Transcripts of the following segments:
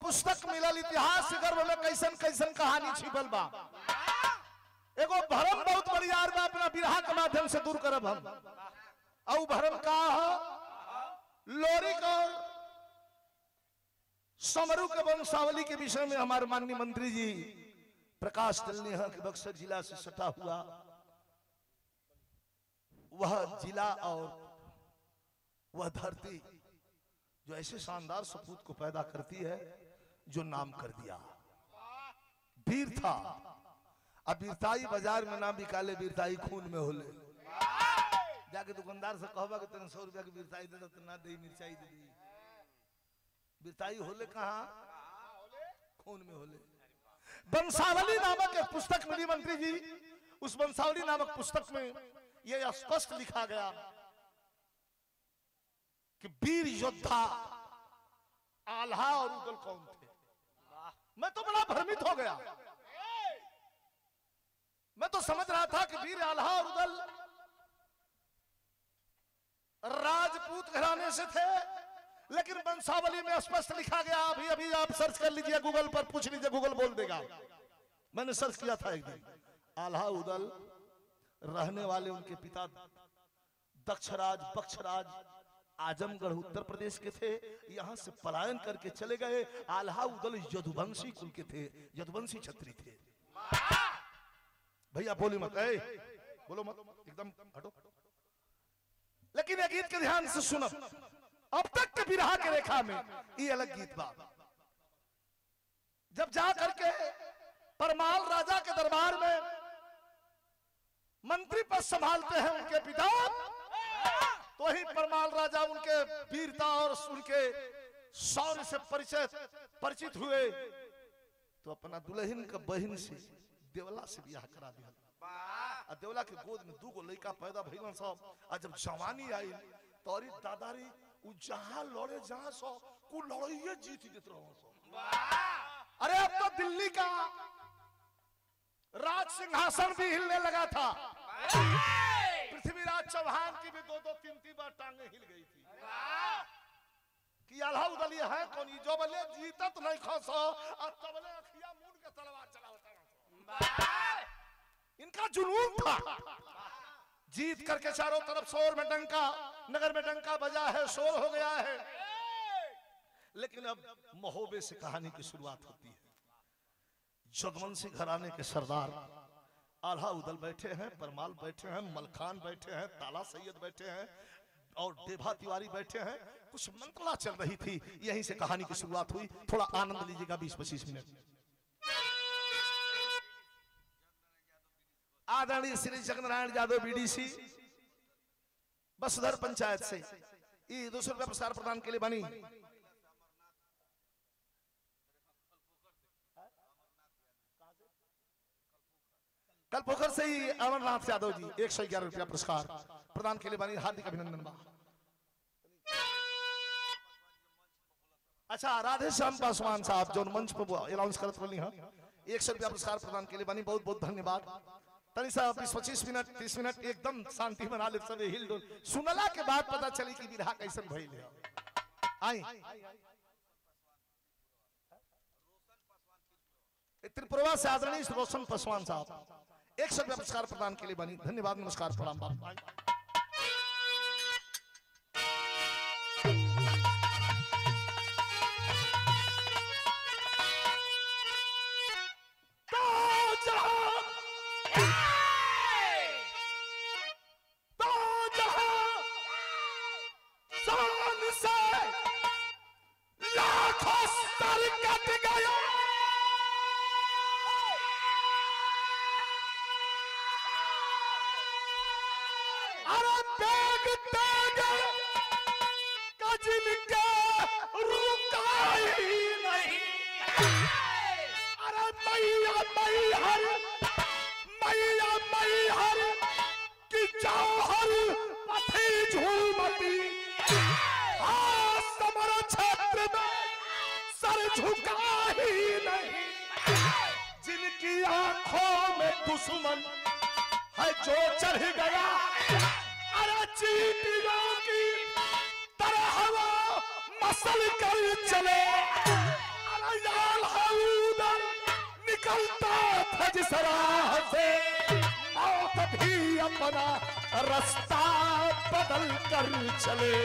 पुस्तक मिलल इतिहास के गर्भ में कैसन कैसन कहानी छिपल बा। एगो भरम बहुत बड़ी यार बा, अपना बिरहा के माध्यम से दूर करब हम। और भरम का हो लोरिक और समरू के वंशावली के विषय में हमारे माननीय मंत्री जी प्रकाश डालने हैं कि बक्सर जिला से सटा हुआ वह जिला और वह धरती जो ऐसे शानदार सपूत को पैदा करती है जो नाम कर दिया वीर था। अब वीरताई बाजार में ना बिकाले, वीरताई खून में होले। जाके दुकानदार से कहबा कि तेरे 100 रुपया की वीरताई दे तो ना दे, मिर्चाई दे दी। वीरताई होले कहाँ? खून में होले। वंशावली नामक एक पुस्तक मिली मंत्री जी। उस वंशावली नामक पुस्तक में यह स्पष्ट लिखा गया कि वीर योद्धा आल्हा और उदल कौन थे। मैं तो बड़ा भ्रमित हो गया। मैं तो समझ रहा था कि वीर आल्हा और उदल राजपूत घराने से थे, लेकिन वंशावली में स्पष्ट लिखा गया। अभी अभी आप सर्च कर लीजिए, गूगल पर पूछ लीजिए, गूगल बोल देगा। मैंने सर्च किया था एक दिन। आल्हा उदल रहने वाले उनके पिता दक्षराज बक्षराज आजमगढ़ उत्तर प्रदेश के थे। यहां से पलायन करके चले गए। आल्हा उदल यदुवंशी कुल के थे, यदुवंशी क्षत्रिय थे। भैया बोली मत, बोलो मत, एकदम हटो। लेकिन ये गीत के ध्यान से सुनो। अब तक के बिरहा के रेखा में ये अलग गीत बा। जब जा करके परमाल राजा के दरबार में मंत्री पद संभालते हैं उनके पिता, तो वही परमाल राजा उनके वीरता और उनके शौर्य से परिचित हुए। तो अपना दुल्हन का बहन से देवला से ब्याह करा दिया। देवला के गोद में 2 लड़का पैदा भइलन सब। और जब जवानी आई तोरी दादारी उ जहां लड़े जहां सो को लड़ाइए जीत देत रहो सो। अरे अब तो दिल्ली का राज सिंहासन भी हिलने लगा था। पृथ्वीराज चौहान की भी 2-2 3-3 बार टांगे हिल गई थी कि आल्हा उदल ये है कौन, जो बले जीतत नहीं खसो और तबले अखिया मूंड के तलवार चलावता। इनका जुनून था। जीत करके चारों तरफ शोर में डंका, नगर में डंका बजा है, शोर हो गया है। लेकिन अब महोबे से कहानी की शुरुआत होती है। यदुवंशी घराने के सरदार आल्हा उदल बैठे हैं, परमाल बैठे हैं, मलखान बैठे हैं, ताला सैयद बैठे हैं और देभा तिवारी बैठे हैं। कुछ मंत्रणा चल रही थी। यहीं से कहानी की शुरुआत हुई। थोड़ा आनंद लीजिएगा 20-25 मिनट। आदरणीय श्री जगनारायण यादव बीडीसी बसधर पंचायत से 200 रुपया पुरस्कार प्रदान के लिए बनी। कल पोखर से ही अमरनाथ यादव जी 111 रुपया पुरस्कार प्रदान के लिए बनी। हार्दिक अभिनंदन बा। अच्छा, राधे श्याम पासवान साहब जो मंच पर अनाउंस करत रही हैं 100 रुपया पुरस्कार प्रदान के लिए बनी। बहुत बहुत धन्यवाद। तनी सा 20-25 मिनट 30 मिनट एकदम शांति बना ले, सब हिल डोल। सुनला के बाद पता चली कि बिरहा कैसन भइल है। आई त्रिपुरा से आदरणीय रोशन पासवान साहब 100 रुपया पुरस्कार प्रदान के लिए बनी। धन्यवाद, नमस्कार, प्रणाम। दुश्मन है जो चढ़ गया, अरे चींटियों की तरह वो मसल कर चले, निकलता था जिस राह से मौत भी अपना रास्ता बदल कर चले।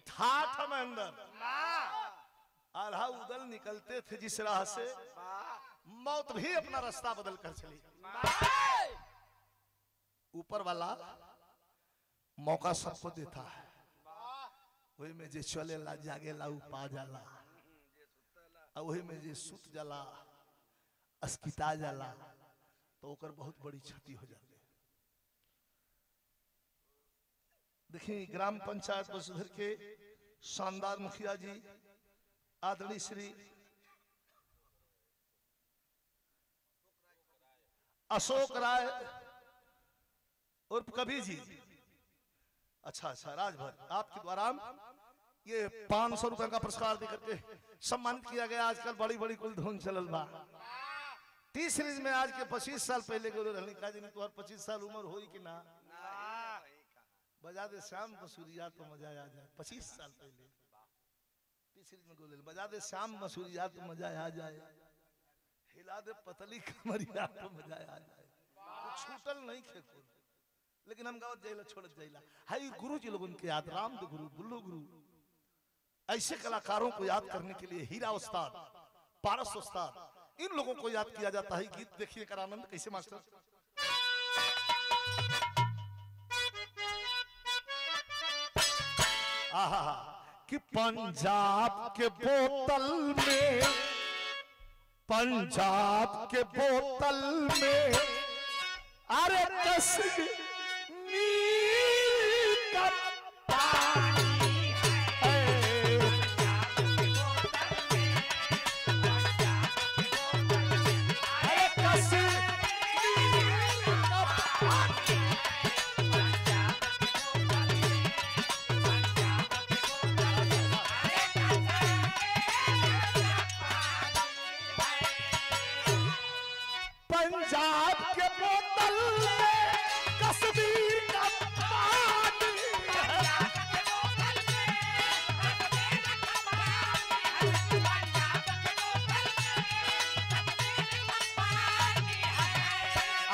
ठाठ में अंदर आल्हा उदल निकलते थे जिस राह से मौत भी अपना रास्ता बदल कर चली। ऊपर वाला मौका सबको देता है, वही में जे चलेला जागेला उ पा जाला, और वही में जे सुत जाला अस्किता जाला तो ओकर बहुत बड़ी क्षति हो जाती है। देखिए ग्राम पंचायत वसुधर के शानदार मुखिया जी आदरणीय श्री अशोक राय उर्फ कबीर जी, अच्छा राजभर, आपके द्वारा ये 500 रुपए का पुरस्कार देकर के सम्मानित किया गया। आजकल बड़ी बड़ी कुल धुन चलल बा। टी सीरीज में आज के 25 साल पहले के रहनिका जी ने तो 25 साल उम्र होई कि ना, बजा दे श्याम बसुरिया तो मजा आ जाए। 25 साल पहले टी सीरीज में गोले बजा दे श्याम बसुरिया तो मजा आ जाए, हिला दे पतली कमरिया तो मजा आ जाए। तो छूटल नहीं खेको, लेकिन हम गावत जाइला छोड़त जाइला। हाई गुरु जी लोगों के याद, रामदेव गुरु, बुल्लू गुरु, ऐसे कलाकारों को याद करने के लिए हीरा उस्ताद, पारस उस्ताद, इन लोगों को याद किया जाता है। गीत देखिए कर आनंद कैसे मास्टर। आहा कि पंजाब के बोतल में, पंजाब के बोतल में अरे कश्मीर का पानी है। अरे कश्मीर का पानी पंजाब के बोतल में कश्मीर का पानी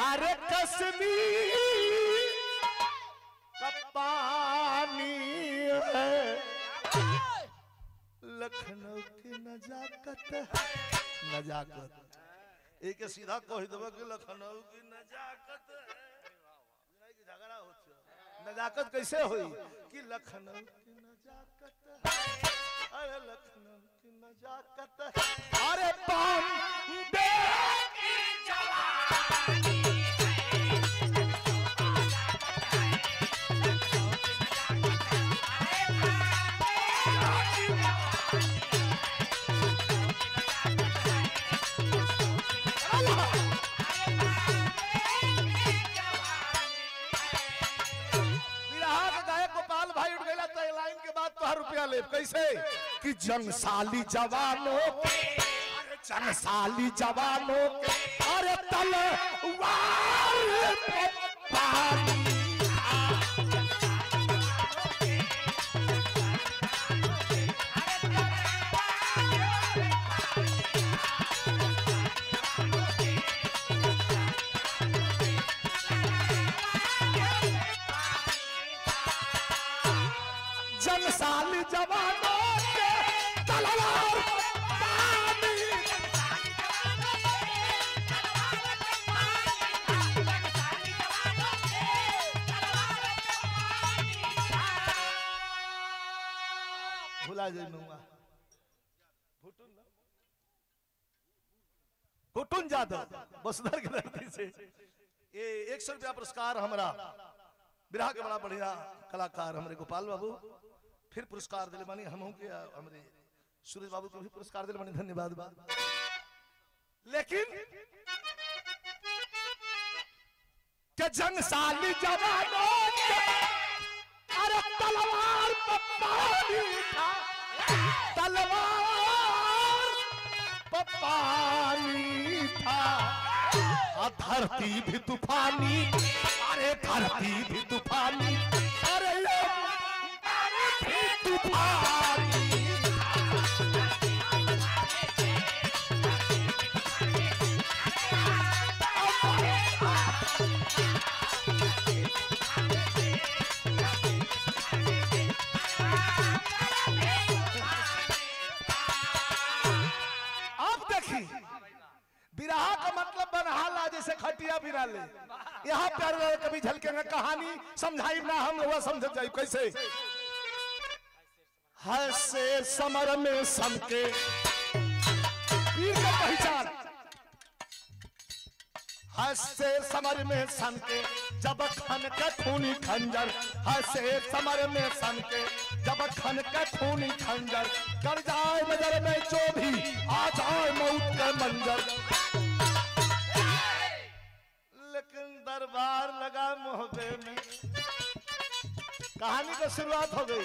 अरे कश्मीर का पानी है। लखनऊ की नजाकत है, नजाकत एक सीधा कह देव कि लखनऊ की नजाकत है, झगड़ा हो नजाकत कैसे हुई कि लखनऊ की नजाकत है, अरे लखनऊ की नजाकत है, अरे बॉम्बे की जवानी रुपया ले कैसे कि जनसाली जवानों के, अरे जनसाली जवानों के, अरे तलवार पे पानी जनसाली जवानों के तलवार पानी। भुला जाऊंगा भुटुन जादव बसुधर की धरती से ये 100 रुपया पुरस्कार हमारा बिरहा के बड़ा बढ़िया कलाकार हमारे गोपाल बाबू फिर पुरस्कार दिले मानी हम के हमारे सूरज बाबू को भी पुरस्कार दिले मानी धन्यवाद। लेकिन के जनसाली जवानों के अरे तलवार पे पानी था, तलवार पे पानी था, धरती भी तूफानी, अरे धरती भी तूफानी, अरे भी तूफानी। बिरहा का मतलब बनहाला जैसे खटिया बिना ले। यहाँ प्यार कभी झलकेंगे कहानी समझाई ना हम लोग समझ जाए कैसे। हंसे समर में समके वीर का पहचान, हंसे समर में समके जब खन के खूनी खंजर, हंसे समर में समके जब खन के खूनी खंजर, कर जाए नजर में जो भी आ जाए मौत का मंजर। लेकिन दरबार लगा मोहब्बे में, कहानी की शुरुआत हो गई।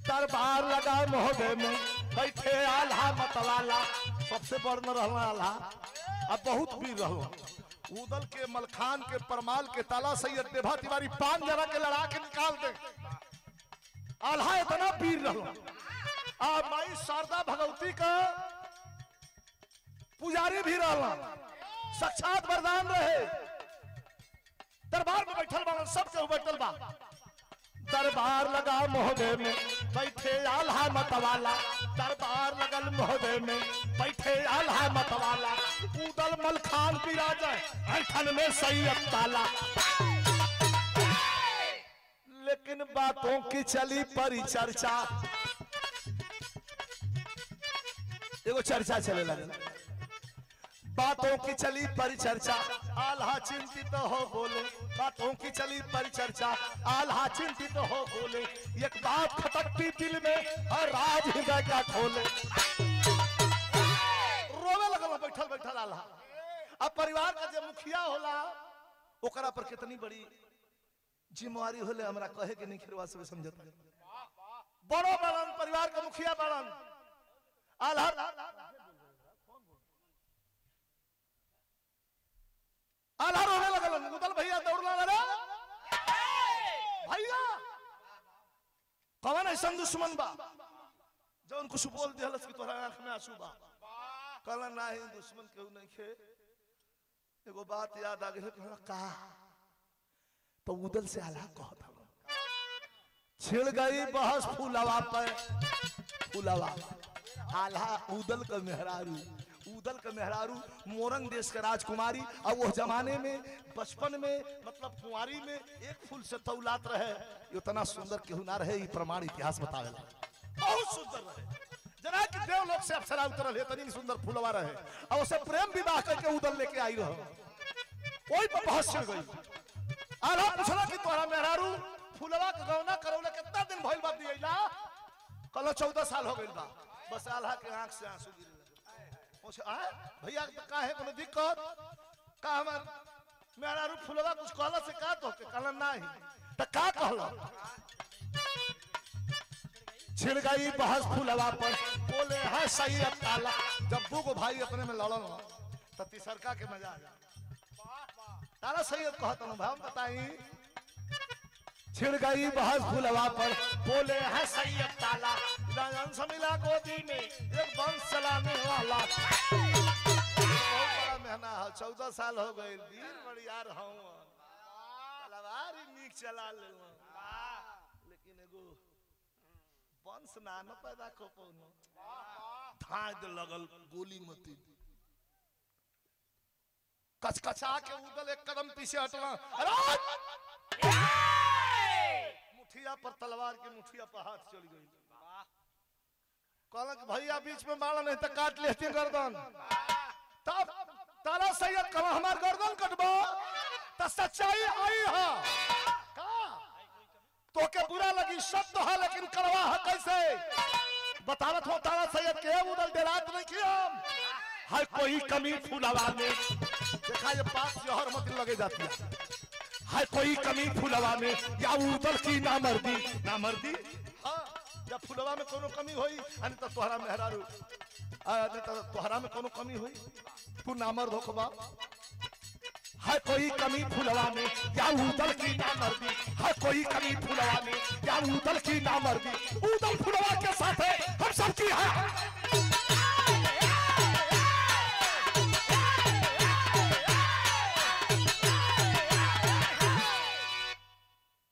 दरबार लगा मोहब्बे में बैठे आल्हा मतवाला, सबसे बड़ न रहना आल्हा, अब बहुत वीर रहो। उदल के, मलखान के, परमाल के, ताला सैयद, देभा तिवारी 5 जना के लड़ा के निकाल दे। आल्हा इतना वीर रहो। अब माई शारदा भगवती का पुजारी भी रहला, साक्षात वरदान रहे। दरबार में बैठल बा, सबके बैठल बा। दरबार लगा मोहब्बे में बैठे आल्हा मतवाला, दरबार लगल मोहब्बे में बैठे आल्हा मतवाला, उदल मलखान विराजे ऐठन में सैयद ताला। लेकिन बातों की चली परिचर्चा, एगो चर्चा चले लगे, बातों की चली परिचर्चा, आल्हा चिंतित हो बोले, बातों की चली परिचर्चा, आल्हा चिंतित हो बोले, एक बात खटकती दिल में और राज हृदय का खोले। रोवे लगल बैठल बैठल आल्हा। अब परिवार का जो मुखिया होला ओकरा पर कितनी बड़ी जिम्मेवारी होले, हमरा कहे के नहीं खिरवा सब समझता। बड़ो बड़न परिवार का मुखिया बड़न आल्हा, आल्हा रोने लगल। उदल भैया दौड़ला, अरे भैया कौन ऐसा दुश्मन बा जौन कुछ बोल दिहलस कि तोहरा आंख में आंसू बा। कहला नाही दुश्मन केहू नहीं खे, एगो बात याद आ गई। का तो उदल से आल्हा कहत हलो, छिड़ गई बहस फूलवा पे, फूलवा आल्हा उदल का मेहरारू, उदल का मेहरारू मोरंग देश का राजकुमारी। और वो जमाने में बचपन में मतलब कुंवारी में एक फूल से तौलात रहे, इतना सुंदर केहू ना रहे, प्रमाण इतिहास बतावेला। बहुत सुंदर रहे, जना कि देवलोक से अप्सरा उतरल है, तनी सुंदर फूलवा रहे। और उसे प्रेम विवाह करके उदल लेके आई रहो। कोई पर बहस छिड़ गई। आल्हा पूछला कि तोहरा मेहरारू फूलवा के गौना करौले कितना दिन भइल बा दियला? कहला 14 साल हो गइल बा। बस आल्हा के आंख से आंसू गिरे। भैया का है कोनो दिक्कत? का हमार मेहरारू फूलवा कुछ कहला से का तो के? कहला नहीं। त का कहला? छिड़ गई बहस फूलवा पर, बोले है सैयद ताला। जब दूगो भाई अपने में लड़ल त तीसरका के मजा आ जा। ताला सैयद कहत न भाई बताई। छिड़ गई बहस फूलवा पर, बोले है सैयद ताला, राजन समिला गोदी में एक वंश चलाने वाला। बहुत बड़ा मेहना है, 14 साल हो गए, वीर बड़ियार हूँ, तलवार नीक चला ले, लेकिन एगो वंश ना न पैदा को पौनो, धाद लगल गोली मती, कचकचा के उदल एक कदम पीछे हटना। मुठिया पर तलवार की मुठिया पर हाथ चल गई। कहला कि भैया बीच में मारा नहीं तो काट लेते गर्दन। तब ताला सैयद कहला हमार गर्दन कटबो तो सच्चाई आई है का? तो के बुरा लगी शब्द है लेकिन करवा है कैसे? बतावत हो ताला सैयद के उदल डेरात नहीं किया है कोई कमी फूलवा में। देखा ये बात जहर मत लगे जाती है कोई कमी फूलवा में या उदल की नामर्दी। नामर्दी हाँ, या फूलवा में कोनो कमी होई अनि त तोहरा मेहरारू अनि त तोहरा में कोनो कमी होई तू नामर्द होखबा है कोई कमी फुलवा में या उदल की नामर्दी है कोई कमी फुलवा में या उदल की नामर्दी उदल फुलवा के साथ है हम सबकी है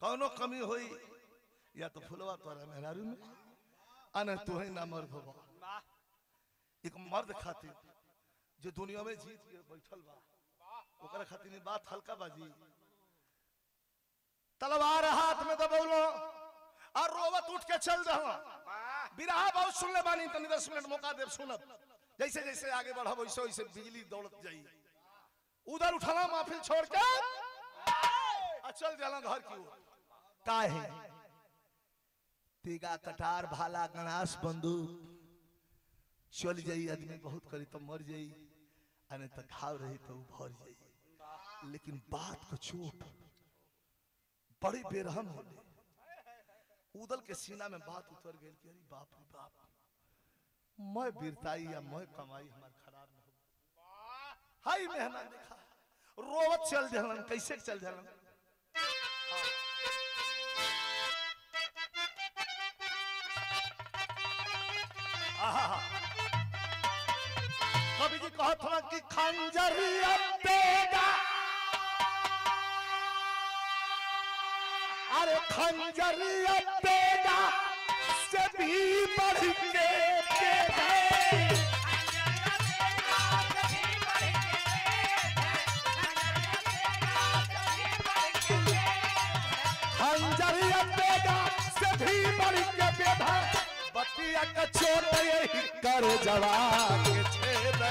कौनो कमी होई या तो फुलवा तोरा मेहरारू में अन तू ही नामर्द होबा एक मर्द खातिर जो दुनिया में जीत के बैठल बा ओकरा खातिर बात हल्का बाजी तलवार हाथ में दबौलो और रोवत उठ के चल रहा बिरहा बहुत सुन ले बानी तनी 10 मिनट मौका देव सुनब जैसे जैसे आगे बढ़ब वैसे वैसे बिजली दौड़त जाई उधर उठला महफिल छोड़ के चल जाला घर की ओर काहे तीगा कटार भाला गणास बंदूक चल जाई आदमी बहुत करी तो मर जाई अने तो घाव रही तो भर जाई लेकिन बात को चोट बड़ी बेरहम होले उदल के सीना में बात उतर गई कि अरे बाप रे बाप मैं वीरताई या मैं कमाई हमार खराब न हो हाय मेहनत देखा रोवत चल जलन कैसे चल जलन कभी जी कहा था कि खंजरिया देगा अरे खंजरिया देगा से भी बढ़ के खंजरिया देगा से भी बढ़ के बेधा बतिया का चोट यही कर जवान के छेद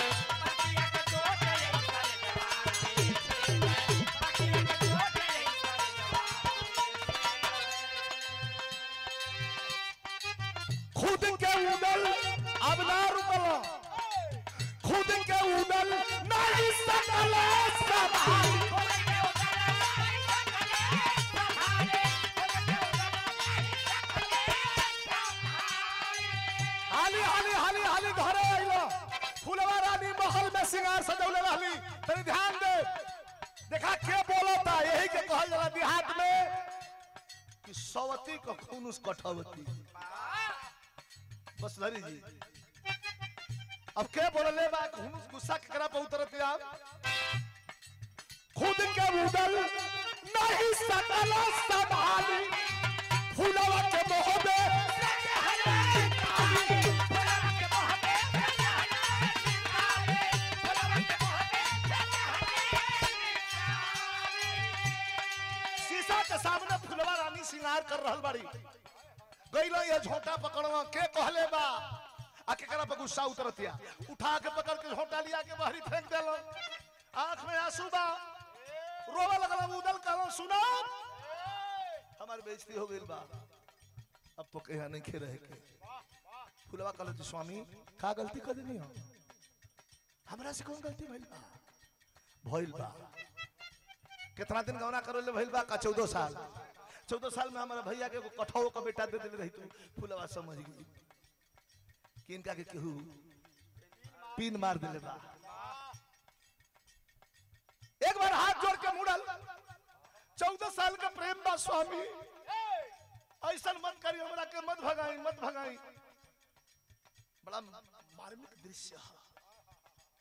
खुद के उदल अब ना रुकलो खुद के उदल नहीं सकले संभाल घरे आइलो फुलवा रानी महल में सिंगार सजौले रहली तनी ध्यान दे देखा के बोलता यही के कहल जाला देहात में कि सवती को खून उस कठवती बस धरी जी अब के बोलले बा खून गुस्सा केकरा पे उतरते आप खुद के उदल नहीं सकल संभाली फुलवा के मोह में के सामने फुलवा रानी सिंगार कर रहल बाड़ी गइलो ये झोंटा पकड़वा के कहले बा आ केकरा पे गुस्सा उतरतिया उठा के पकड़ के झोंटा लिया के बाहरी फेंक देलो आंख में आंसू बा रोवा लगला उदल कहलो सुनो हमार बेइज्जती हो गइल बा अब तो कहा नहीं खे रहे के फुलवा कहलो जी स्वामी का गलती कर देनी हो हमरा से कौन गलती भइल बा कितना दिन गौना करो ले भइल बा का 14 साल में हमारा भैया के कठौ का बेटा दे देले रही तू फुलवा समझ गई कि इनका के केहू पीन मार देले बा एक बार हाथ जोड़ के मुड़ल 14 साल का प्रेम बा स्वामी ऐसा मत करी हमरा के मत भगाई बड़ा मार्मिक दृश्य है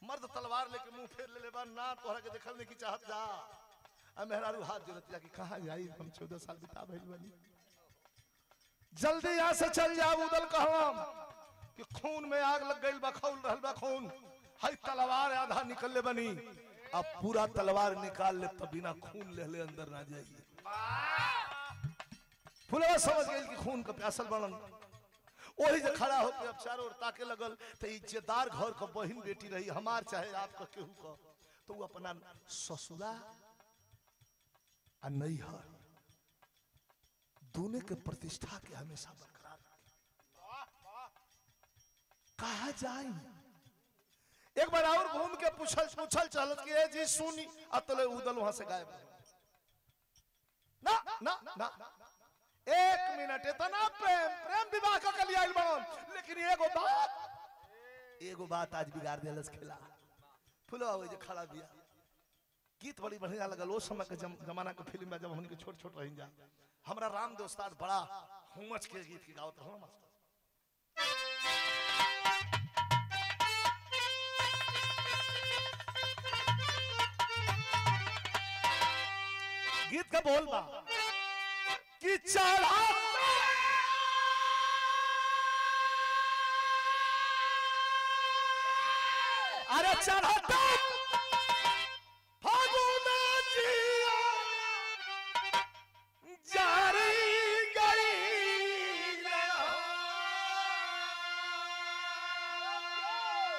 मर्द तलवार लेके मुंह फेर ले बा ना तोहरा के देखल नहीं की चाहत जा मेहरारू हाथ जोड़तिया कि कहां जाई हम 14 साल बिता भइल बनी जल्दी यहां से चल जा उदल कहवा कि खून में आग लग गइल बा खौल रहल बा खून हई तलवार आधा निकल ले बनी अब पूरा तलवार निकाल ले तब बिना खून ले अंदर ना जाइए फुलवा समझ गई कि खून का प्यासल बनल वही जो खड़ा होकर अब चारों ओर ताके लगल तो इज्जतदार घर का बहन बेटी रही हमार चाहे आपका केहू का तो वो अपना ससुरा नहीं है दोनों के प्रतिष्ठा के हमेशा बरकरार कहा जाए एक बार और घूम के पूछल चलत कि जी सुनी अतले उदल वहां से गायब ना ना ना 1 मिनट इतना प्रेम विवाह का कलिया लेकिन एगो बात आज बिगाड़ देलस खेला फुलवा वही खड़ा बिया। गीत बड़ी बढ़िया लगल। वो समय के जमाना के फिल्म में जब हमने के छोट छोट रही जा, हमरा रामदेव उस्ताद बड़ा हुमच के गीत के गावत रहो मास्टर। गीत का बोल बा कि चढ़ा अरे चढ़ा फागुना जिया जारी गई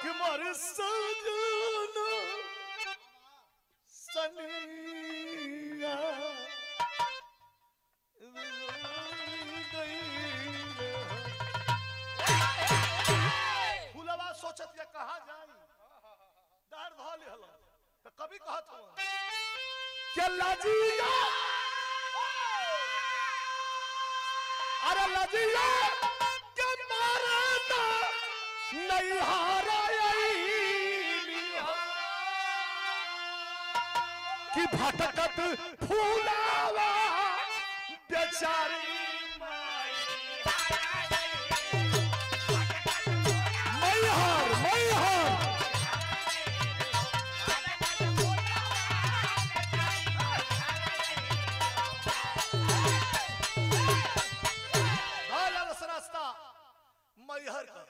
कि मोर सजन सनिया फुलवा सोचत या कहा जाए दार धोल हलो तो कभी कहत हो के लजिया अरे लजिया के मारे ना नहीं हारा कि भटकत फूलावा बेचारी मैहर मैहर मैहर का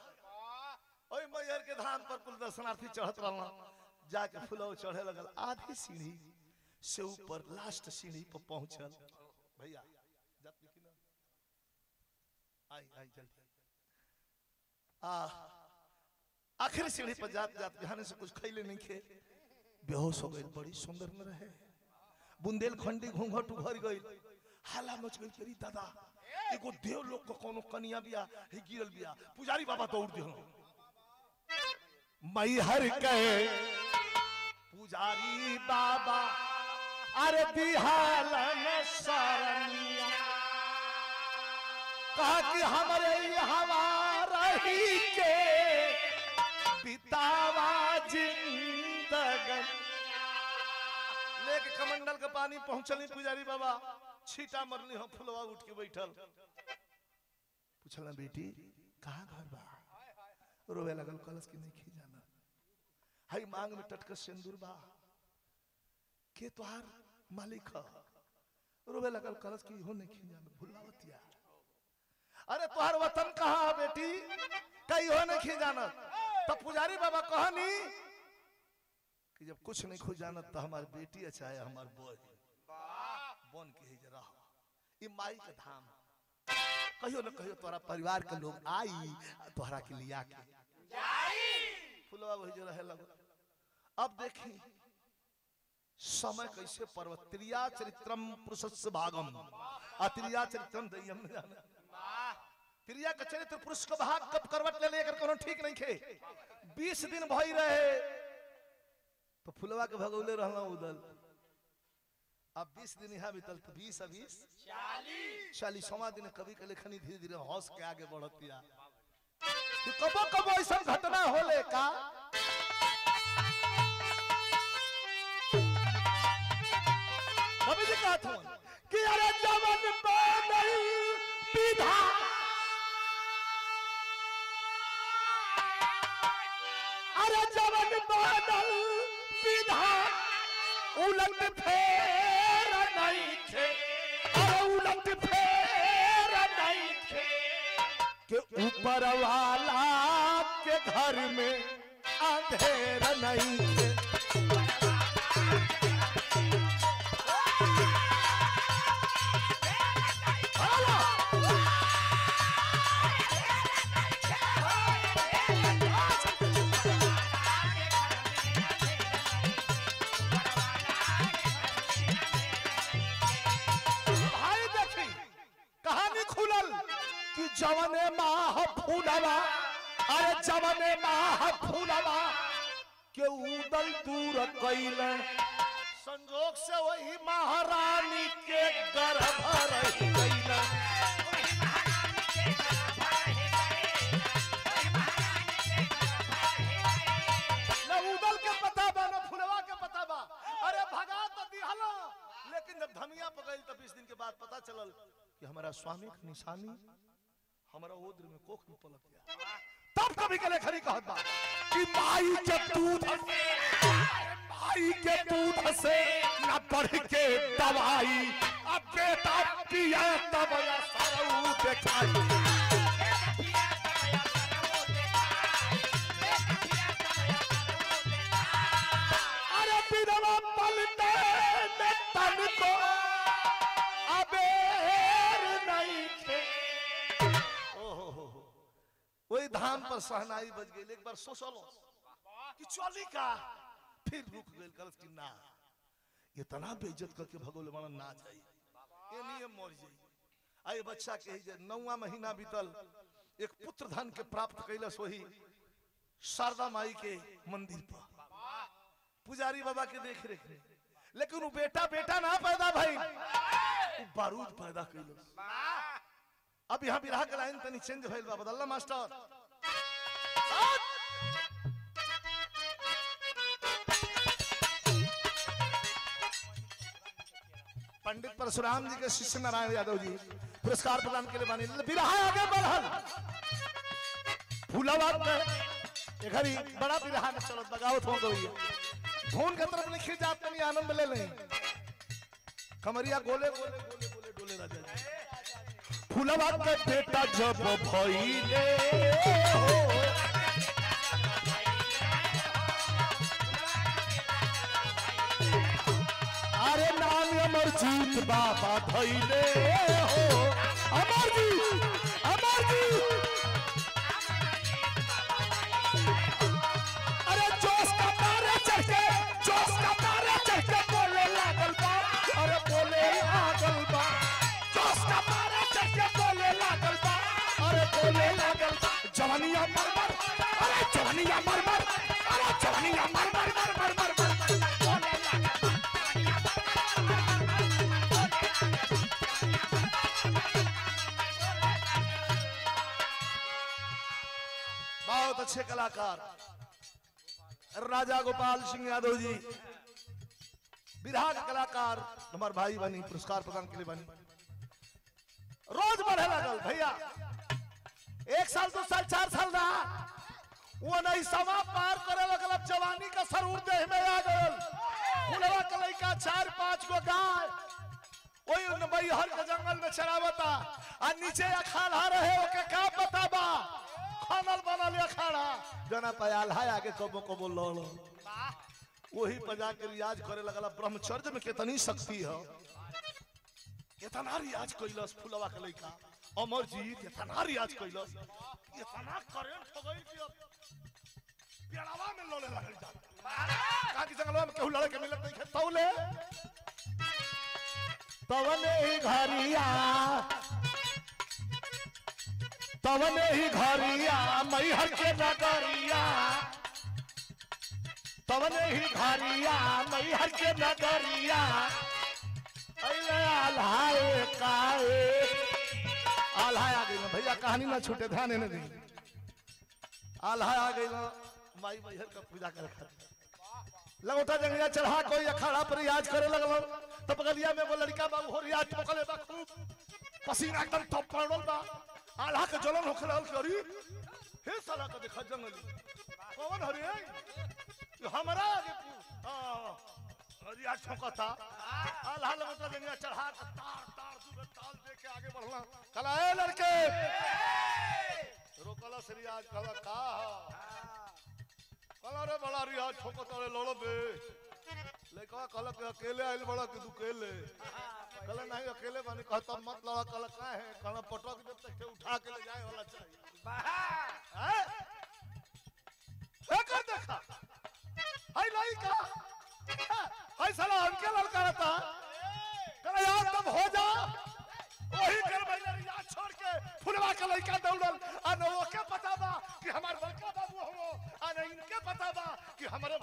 ओई मैहर के धाम पर कुल दर्शनार्थी चढ़त रहला। जाके फुलवा चढ़े लगल। आधी सीढ़ी से ऊपर लास्ट सीढ़ी पर पहुंचल। भैया जब लिखी ना आई आई जल्दी आखिरी सीढ़ी पर जात जात खाने से कुछ खैले नहीं खे बेहोश हो गई। बड़ी सुंदर न रहे। बुंदेलखंडी घूंघट उभर गई। हाला मच गई। तेरी दादा एगो देव लोग को कोनो कनिया बिया ही गिरल बिया। पुजारी बाबा दौड़ दियो। मैहर के पुजारी बाबा अरे दिहालन सरनिया कहा कि हमारे यहाँ रही के बितावा जिंदगी। लेके कमंडल के पानी पहुंचली पुजारी बाबा। छीटा मरली हो। फुलवा उठ के बैठल। पूछला बेटी कहाँ घर बा? रोवे लगल। कलश की नहीं खी जाना। हाई मांग में टटक सिंदूर बा के तोहार मालिक ह। रोवे लगल। कलश की हो नहीं खी जाना। भुलावतिया अरे तोहार वतन कहाँ है बेटी? कई हो नहीं खी जाना। तब पुजारी बाबा कहनी कि जब कुछ नहीं खो जाना तो हमारी बेटी अच्छा है हमार बोझ बन के जरा ये माई का धाम कहियो न कहियो तोरा परिवार के लोग आई तोहरा के लिया के फुलवा वही जो रहे लगो। अब देखी समय कैसे पर्वत त्रिया चरित्रम पुरुषस्य भागम अत्रिया चरित्रम दय्यम न जाने। त्रिया का चरित्र पुरुष का भाग कब करवट ले लेकर कोनो ठीक नहीं खे। 20 दिन भई रहे तो फुलवा के भगौले रहना उदल। अब 20 दिन यहाँ बीतल तो 20 40वां दिन कवि के लेखनी धीरे धीरे हौस के आगे बढ़तिया। कबो कबो ऐसा घटना होले का कवि जी कहत हो कि अरे जवन बनल विधा अरे जवन बनल विधा उलट फेर नहीं थे। अरे उलट फेर नहीं थे कि ऊपर वाला के घर में अंधेर नहीं थे। जवने माह फूलवा अरे जवने माह फूलवा के उदल दूर कैल संजोग से वही महारानी के गर्भ रही गईल। न उदल के पता बन तो दिहला, लेकिन जब धमिया पकड़ तब 20 दिन के बाद पता चलल कि हमारा स्वामी की निशानी हमारा ओद्र में कोख में पलट गया। तब कभी के लेखनी कहत बा कि माई के दूध से न बढ़ के दवाई, अब बेटा पिया तब सरऊ देखाई। अरे बिरवा पलटे में तन को अबेर नहीं थे। वही धाम पर सहनाई बज गई। एक बार सोचलो कि चली का, फिर रुक गई कल की ना, ये तना बेइज्जत करके भगोले माना ना जाई, ये नहीं मर जाई। आई बच्चा के 9वां महीना बीतल, एक पुत्र धन के प्राप्त कैलस वही शारदा माई के मंदिर पर पुजारी बाबा के देख रेख में। लेकिन वो बेटा ना पैदा भाई, वो बारूद पैदा कैलस। अब यहाँ बिरहा के लाइन तनी चेंज भइल बा, बदलना मास्टर। पंडित परशुराम जी के शिष्य नारायण यादव जी पुरस्कार प्रदान के लिए बने। बिरहा आगे बढ़ल, फूलाबाद में एक घड़ी बड़ा बिरहा में चलो बगावत हो गई। धून के तरफ लिखी जात नहीं, आनंद ले लें। कमरिया गोले गोले गोले गोले डोले राजा जी। फूलाबाद के बेटा जब भइले अरे नाम अमरजीत बाबा धइले हो, अमरजीत अरे जोश का तारे चढ़ के बोले लागल बा, अरे बोले लागल बा, जोश का तारे चढ़ के बोले लागल बा, अरे बोले लागल बा। जवानिया मरमर, अरे जवानिया मरमर, अरे जवानिया मरमर मरमर मरमर बहुत अच्छे कलाकार राजा गोपाल सिंह यादव जी, बिरहा के कलाकार हमारे भाई बनी, पुरस्कार प्रदान के लिए बनी। रोज बढ़े लगल भैया, 1 साल 2 साल 4 साल रहा, वो नहीं सवा पार करे लगल। अब जवानी का सरूर देह में आ गल। फुलवा के लइका 4-5 गो गाय वही बैहर के जंगल में चरावता, आ नीचे अखाड़ा रहे ओके का पता बा, खानल बनल अखाड़ा जना पयाल है आगे कबो कबो लड़, वही पजा के रियाज करे लगल। ब्रह्मचर्य में कितनी शक्ति है, इतना रियाज कैलस फुलवा के लइका अमरजीत, इतना रियाज कैलस, इतना करेंट हो गई कि पेड़ावा में लड़े लगल जा। का कि जंगलवा में केहू लड़े के मिलत नहीं है, तौले तवने ही घरिया मैहर के नगरिया, तवने ही घरिया मैहर के नगरिया, आल्हाए काए आल्हाए आ गई ना भैया, कहानी ना छूटे, ध्यान नहीं दी। आल्हाए आ गई ना माई मैहर का पूजा करे खातिर लगोटा जंगिया चढ़ा कोई अखाड़ा पर रियाज करे लगल। तो बगलिया में वो लड़का बा हो रियाज ठोकले बा, खूब पसीना एकदम टप पड़ल बा, आल्हा के जलन होखे लगल। करी हे साला का देखा जंगली कौन हरे हमरा आगे रियाज ठोकता। आल्हा लगोटा जंगिया चढ़ा के तार तार दूर ताल दे के आगे बढ़ला। कला ए लड़के रोकला से रियाज कला का कला रे बड़ा रियाज ठोकता रे लड़ो बे। लड़का कहला के अकेले आइल बड़ा कि तू अकेले, कहला नहीं अकेले बानी। कहता मत लड़ा, कहला का है, कहला पटक जब तक उठा के ले जाए वाला चाहिए। कर देखा हाय लड़का हाय साला हमके लड़का रहता, कहला यार तब हो जा वही कर भैया रियाज छोड़ के फुलवा के लड़का दौड़ल। आ न ओके पता बा कि हमार बड़का बाबू हो, आ न इनके पता बा कि हमारे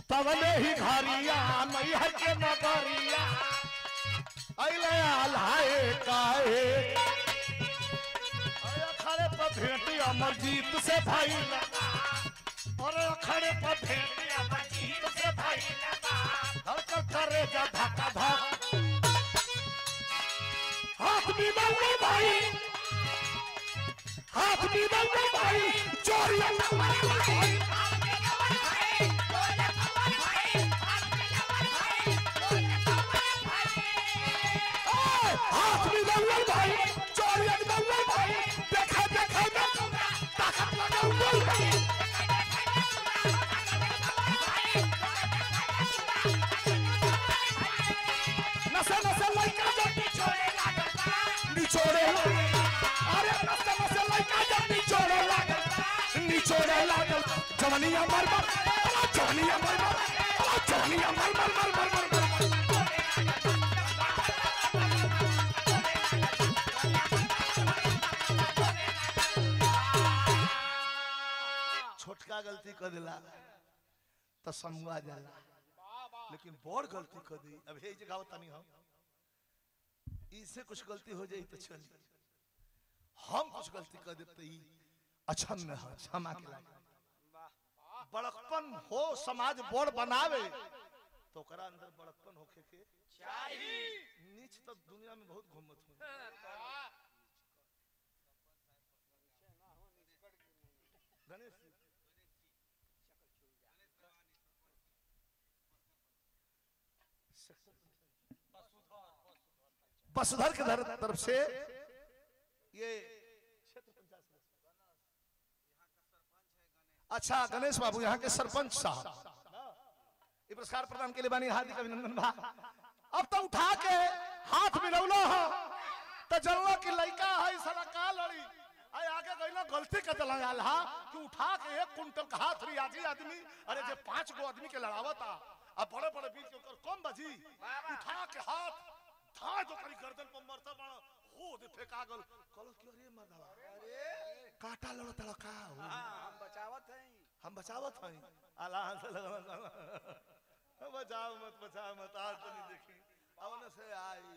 तवने ही घरिया मैहर के नगरिया, अइले आल्हाए काहे अखाड़े पर भेंटी अमरजीत से भइल, अरे अखड़े पर भेड़िया बजीर से भाई धड़कन करे जा धक्का धक हाथ भी दौड़े भाई हाथ भी दौड़े भाई चोरिया भाई हाथ भी दौड़े भाई चोरिया दौड़े भाई देखा देखा ताकत लगा हुआ नशा नशा लड़का जब निचोड़े अरे नशा नशा लड़का जब निचोड़े लागल जवानिया मर मर जवानिया मर मर जवानिया मर मर मर मर मर छोटका गलती कर दिला तो समझा जाला लेकिन बड़ गलती कर दी अब हे जगह तनी हम इससे कुछ गलती हो जाए तो चली हम कुछ गलती कर देते ही अच्छा में हो क्षमा के लागे बड़कपन हो समाज बड़ बनावे तो ओकरा अंदर बड़कपन होखे के चाहिए नीच तो दुनिया में बहुत घूमत हो गणेश वसुधर के तरफ से ये अच्छा गणेश बाबू यहाँ के सरपंच साहब ये पुरस्कार प्रदान के लिए बानी हार्दिक अभिनंदन बा अब तो उठा के हाथ मिलौलो हो तो जल्लो की लड़का है साला का लड़ी आई आगे गइलो गलती कर दला यार हा कि उठा के 1 कुंटल का हाथ रियाजी आदमी अरे जे 5 गो आदमी के लड़ावता अब बड़े बड़े वीर के कौन बाजी उठा के हाथ था जो करी गर्दन पर मरता बड़ा हो दे फेंका गल कल क्यों रे मरदा अरे काटा लड़ता का हम बचावत हई अल्लाह से बचाओ मत आज तो नहीं देखी अब न से आई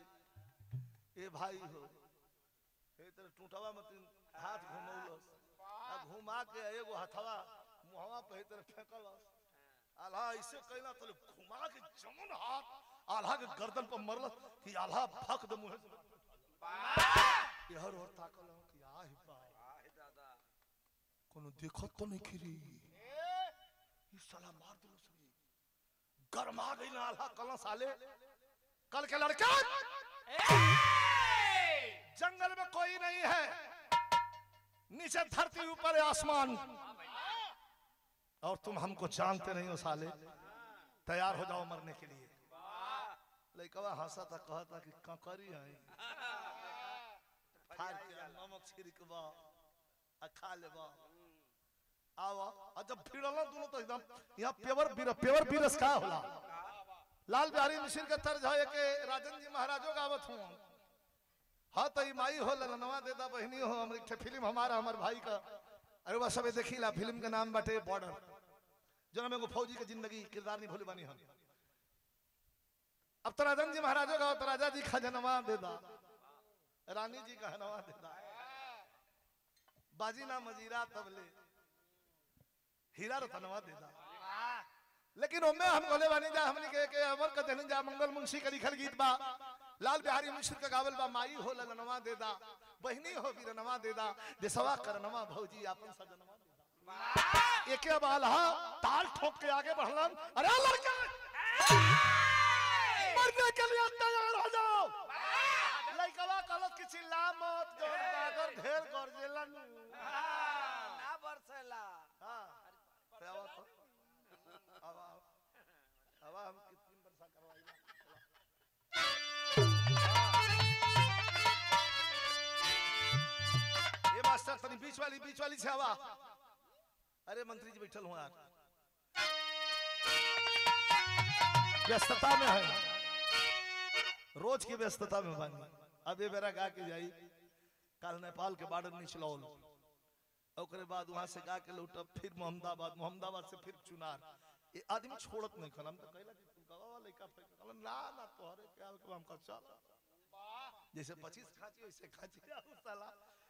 ए भाई हो ए तेरे टूटवा मत हाथ घुमौलस आ घुमा के एगो हथवा मुहवा पे तेरे फेंकलस अल्लाह ऐसे कहला तो घुमा के जमन हाथ आल्हा के गर्दन पर मरलस कि आल्हा फक दे मुंह से यहर और ताकल कि आही बा दादा कोनो देखत तो नहीं खिरी ई साला मार दलो सही गरमा गई ना आल्हा कल साले कल के लड़का जंगल में कोई नहीं है नीचे धरती ऊपर आसमान और तुम हमको जानते नहीं हो साले तैयार हो जाओ मरने के लिए लड़का हंसा था कहता कि कंकरी है नमक छिड़कबा खा लेबा आवा जब भिड़ला दोनों तो एकदम यहाँ पेवर बीरस का होला लाल बिहारी मिश्र के तर्ज है कि राजन जी महाराजों गावत हूँ हाँ तो माई हो लनवा देदा बहनी हो हमरे फिल्म हमारा हमार भाई का अरे वह सब देखिला फिल्म के नाम बाटे बॉर्डर जो में फौजी के जिंदगी किरदार नहीं भूले बानी हम अब तो राजन जी महाराजों का तो राजा जी खजनवा देदा रानी जी का हनवा देदा बाजी ना मजीरा तबले हीरा रतनवा देदा लेकिन उनमें हम बोले बानी जा हमने के अमर का देन जा मंगल मुंशी का लिखल गीत बा लाल बिहारी मिश्र का गावल बा माई हो लनवा देदा बहनी हो वीरनवा देदा देसवा करनवा भौजी अपन सजनवा देदा एके बाल हा ताल ठोक के आगे बढ़लन अरे लड़का मरने के लिए तैयार हो जाओ लड़का कहलत कि चिल्ला मत जोर बागर ढेर गरजेलन ना बरसेला हां आवा तो आवा आवा हम कितनी वर्षा करवाइला ये मास्टर तनी बीच वाली से आवा अरे मंत्री जी बैठल हूं आज व्यस्तता में है रोज की व्यस्तता में बानी अब ये मेरा गा के जाई कल नेपाल के बॉर्डर निचलौल ओकरे बाद वहां से गा के लौटब फिर मोहम्मदाबाद से फिर चुनार ये आदमी छोड़त नहीं खन हम तो कहला कि तू गवा लइका कहला ना तोहरे क्या हम का चल जैसे 25 खाची वैसे खाची साला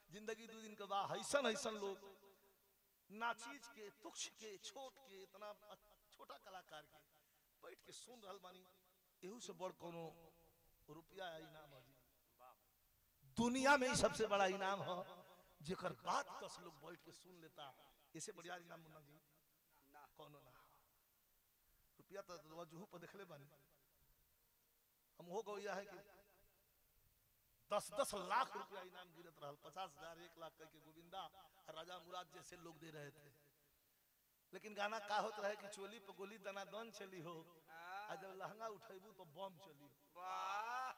जिंदगी 2 दिन के बाद ऐसन लोग नाचीज के, तुक्ष के, छोट के, इतना छोटा कलाकार के बैठ के सुन रहल बानी, एहू से बड़ कोनो रुपया इनाम है दुनिया में ही सबसे बड़ा इनाम है जेकर बात 10 लोग बैठ के सुन लेता, इससे बढ़िया इनाम मुन्ना जी ना कोनो ना। रुपया तो वजहू पर देखले बानी हम, हो गया है कि 10-10 लाख रुपया इनाम गिरत रहल, 50,000 1 लाख कह के गोविंदा राजा मुराद जैसे लोग दे रहे थे। लेकिन गाना का होत रहे कि चोली पे गोली दाना दन चली हो, आ जब लहंगा उठेबू तो बम चली हो। वाह,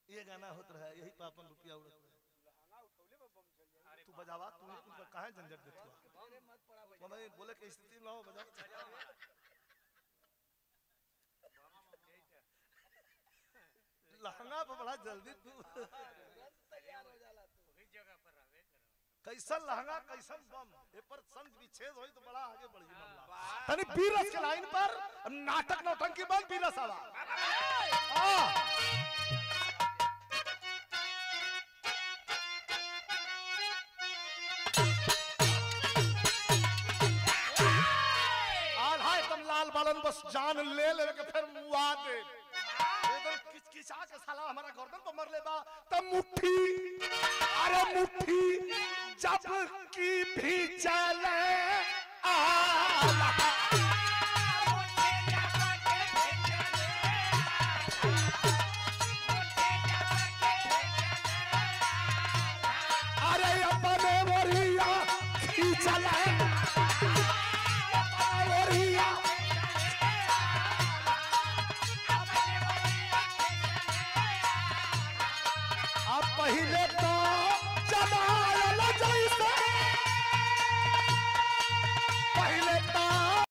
ये गाना होत रहे, यही पे अपन रुपया उड़त रहे। लहंगा उठौले पे बम चल जाए। तू बजावा, तू उनका काहे झंझट देत हो? मत पड़ा बजा, मैं बोले के स्थिति ना हो बजा। लहंगा पे बड़ा जल्दी तू तैयार हो जाला, तू वही जगह पर रहबे कर। कैसन लहंगा कैसन बम, ए पर संग विच्छेद होई तो बड़ा आगे बढ़ी मामला। तनी बीरस के लाइन पर नाटक नौटंकी बंद, बीरस आवा। आधा एकदम लाल बालन बस जान ले ले के फिर मुआ दे, किचकिचा के साला हमारा गर्दन पर मर ले बा तब मुट्ठी, अरे मुट्ठी जब की भी चले